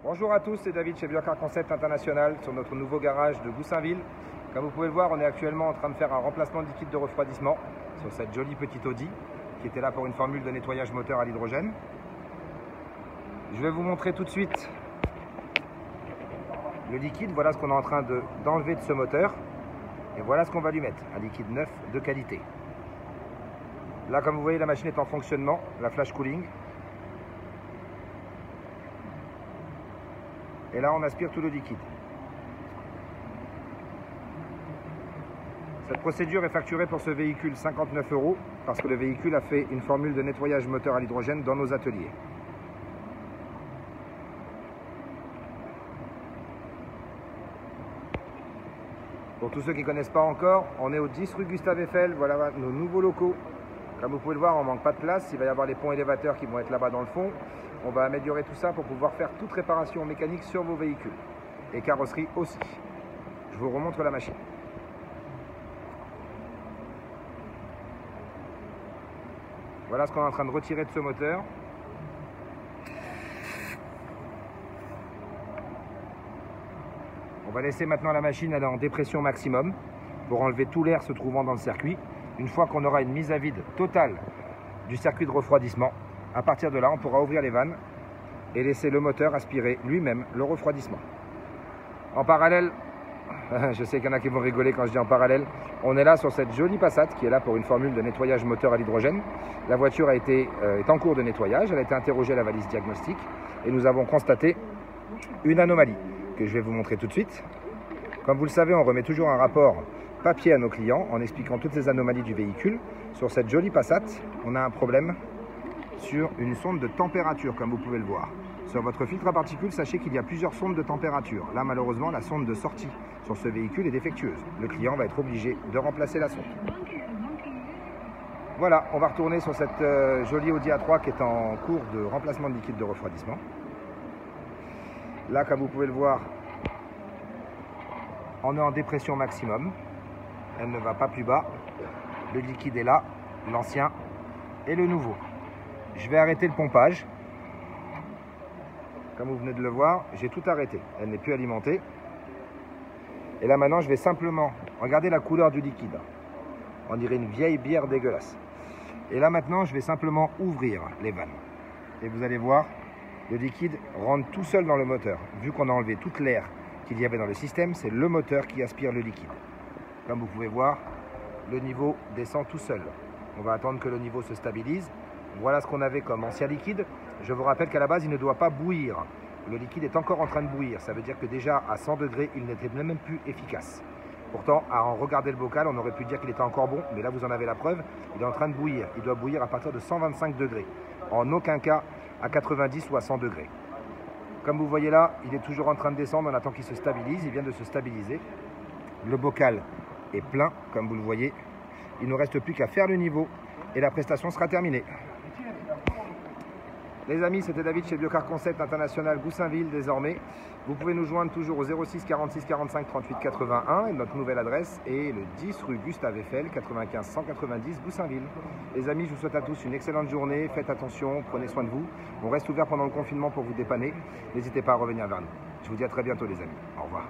Bonjour à tous, c'est David chez Biocar Concept International sur notre nouveau garage de Goussainville. Comme vous pouvez le voir, on est actuellement en train de faire un remplacement de liquide de refroidissement sur cette jolie petite Audi qui était là pour une formule de nettoyage moteur à l'hydrogène. Je vais vous montrer tout de suite le liquide. Voilà ce qu'on est en train d'enlever de ce moteur et voilà ce qu'on va lui mettre, un liquide neuf de qualité. Là, comme vous voyez, la machine est en fonctionnement, la flash cooling. Et là, on aspire tout le liquide. Cette procédure est facturée pour ce véhicule 59 € parce que le véhicule a fait une formule de nettoyage moteur à l'hydrogène dans nos ateliers. Pour tous ceux qui ne connaissent pas encore, on est au 10 rue Gustave Eiffel, voilà nos nouveaux locaux. Comme vous pouvez le voir, on ne manque pas de place, il va y avoir les ponts élévateurs qui vont être là-bas dans le fond. On va améliorer tout ça pour pouvoir faire toute réparation mécanique sur vos véhicules. Et carrosserie aussi. Je vous remontre la machine. Voilà ce qu'on est en train de retirer de ce moteur. On va laisser maintenant la machine aller en dépression maximum pour enlever tout l'air se trouvant dans le circuit. Une fois qu'on aura une mise à vide totale du circuit de refroidissement, à partir de là, on pourra ouvrir les vannes et laisser le moteur aspirer lui-même le refroidissement. En parallèle, je sais qu'il y en a qui vont rigoler quand je dis en parallèle, on est là sur cette jolie Passat qui est là pour une formule de nettoyage moteur à l'hydrogène. La voiture est en cours de nettoyage, elle a été interrogée à la valise diagnostic et nous avons constaté une anomalie que je vais vous montrer tout de suite. Comme vous le savez, on remet toujours un rapport papier à nos clients en expliquant toutes les anomalies du véhicule. Sur cette jolie Passat, on a un problème sur une sonde de température, comme vous pouvez le voir. Sur votre filtre à particules, sachez qu'il y a plusieurs sondes de température. Là, malheureusement, la sonde de sortie sur ce véhicule est défectueuse. Le client va être obligé de remplacer la sonde. Voilà, on va retourner sur cette jolie Audi A3 qui est en cours de remplacement de liquide de refroidissement. Là, comme vous pouvez le voir, on est en dépression maximum. Elle ne va pas plus bas. Le liquide est là, l'ancien et le nouveau. Je vais arrêter le pompage. Comme vous venez de le voir, j'ai tout arrêté. Elle n'est plus alimentée. Et là maintenant, je vais simplement regarder la couleur du liquide. On dirait une vieille bière dégueulasse. Et là maintenant, je vais simplement ouvrir les vannes. Et vous allez voir, le liquide rentre tout seul dans le moteur. Vu qu'on a enlevé toute l'air qu'il y avait dans le système, c'est le moteur qui aspire le liquide. Comme vous pouvez voir, le niveau descend tout seul. On va attendre que le niveau se stabilise. Voilà ce qu'on avait comme ancien liquide. Je vous rappelle qu'à la base, il ne doit pas bouillir. Le liquide est encore en train de bouillir. Ça veut dire que déjà, à 100 degrés, il n'était même plus efficace. Pourtant, à en regarder le bocal, on aurait pu dire qu'il était encore bon. Mais là, vous en avez la preuve. Il est en train de bouillir. Il doit bouillir à partir de 125 degrés. En aucun cas à 90 ou à 100 degrés. Comme vous voyez là, il est toujours en train de descendre. On attend qu'il se stabilise. Il vient de se stabiliser. Le bocal est plein, comme vous le voyez. Il ne reste plus qu'à faire le niveau et la prestation sera terminée. Les amis, c'était David chez Biocar Concept International Goussainville désormais. Vous pouvez nous joindre toujours au 06 46 45 38 81 et notre nouvelle adresse est le 10 rue Gustave Eiffel 95 190 Goussainville. Les amis, je vous souhaite à tous une excellente journée. Faites attention, prenez soin de vous. On reste ouvert pendant le confinement pour vous dépanner. N'hésitez pas à revenir vers nous. Je vous dis à très bientôt les amis. Au revoir.